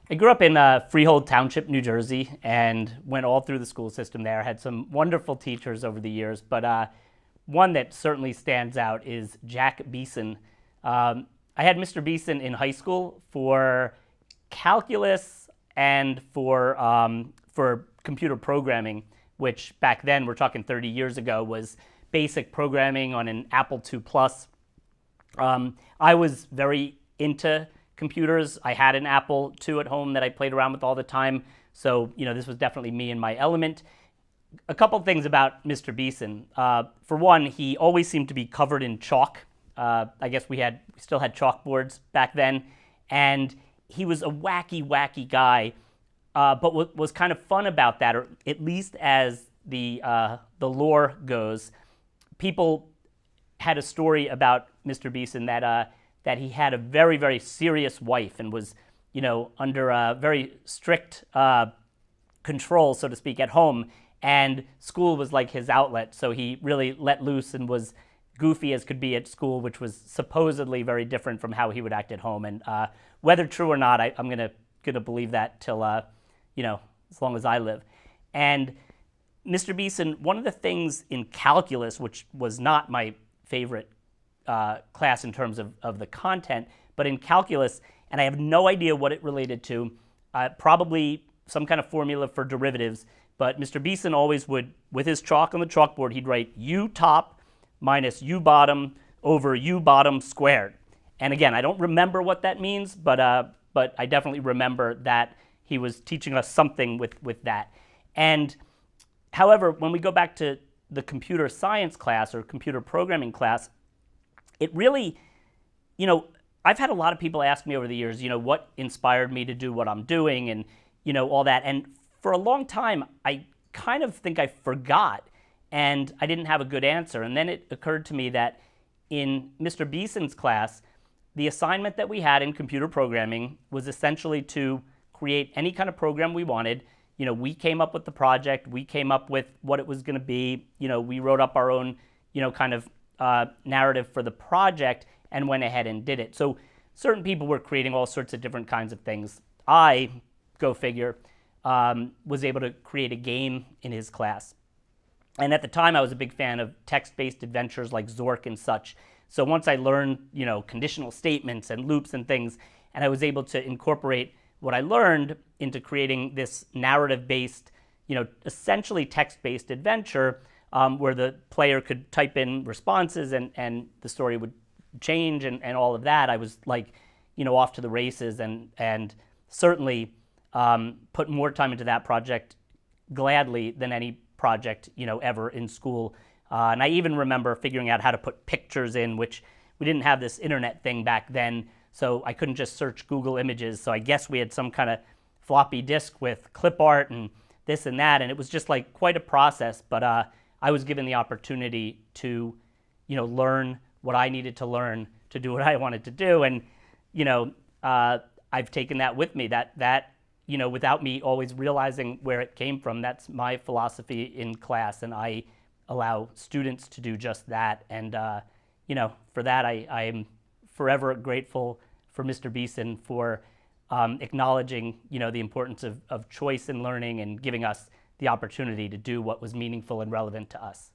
I grew up in Freehold Township, New Jersey, and went all through the school system there. Had some wonderful teachers over the years, but one that certainly stands out is Jack Behson. I had Mr. Behson in high school for calculus and for computer programming, which back then, we're talking 30 years ago, was basic programming on an Apple II Plus. I was very into computers. I had an Apple II at home that I played around with all the time. So, this was definitely me in my element. A couple things about Mr. Behson. For one, he always seemed to be covered in chalk. I guess we still had chalkboards back then. And he was a wacky, wacky guy. But what was kind of fun about that, or at least as the lore goes, people had a story about Mr. Behson that he had a very, very serious wife and was, under a very strict control, so to speak, at home. And school was like his outlet, so he really let loose and was goofy as could be at school, which was supposedly very different from how he would act at home. And whether true or not, I'm gonna believe that till as long as I live. And Mr. Behson, one of the things in calculus, which was not my favorite class in terms of the content, but in calculus, and I have no idea what it related to, probably some kind of formula for derivatives, but Mr. Behson always would, with his chalk on the chalkboard, he'd write u top minus u bottom over u bottom squared. And again, I don't remember what that means, but I definitely remember that he was teaching us something with that. And however, when we go back to the computer science class or computer programming class, it really, I've had a lot of people ask me over the years, what inspired me to do what I'm doing and, all that. And for a long time, I kind of think I forgot and I didn't have a good answer. And then it occurred to me that in Mr. Behson's class, the assignment that we had in computer programming was essentially to create any kind of program we wanted. We came up with the project, we came up with what it was going to be, we wrote up our own, kind of narrative for the project and went ahead and did it. So certain people were creating all sorts of different kinds of things. I, go figure, was able to create a game in his class. And at the time, I was a big fan of text-based adventures like Zork and such. So once I learned, conditional statements and loops and things, and I was able to incorporate what I learned into creating this narrative-based, essentially text-based adventure where the player could type in responses and the story would change and all of that, I was like, off to the races and certainly put more time into that project gladly than any project, ever in school. And I even remember figuring out how to put pictures in, which we didn't have this internet thing back then, so I couldn't just search Google Images. So I guess we had some kind of floppy disk with clip art and this and that, and it was just like quite a process. But I was given the opportunity to, learn what I needed to learn to do what I wanted to do, and I've taken that with me. That without me always realizing where it came from, that's my philosophy in class, and I allow students to do just that. And for that, I am forever grateful for Mr. Behson for acknowledging, the importance of choice in learning and giving us the opportunity to do what was meaningful and relevant to us.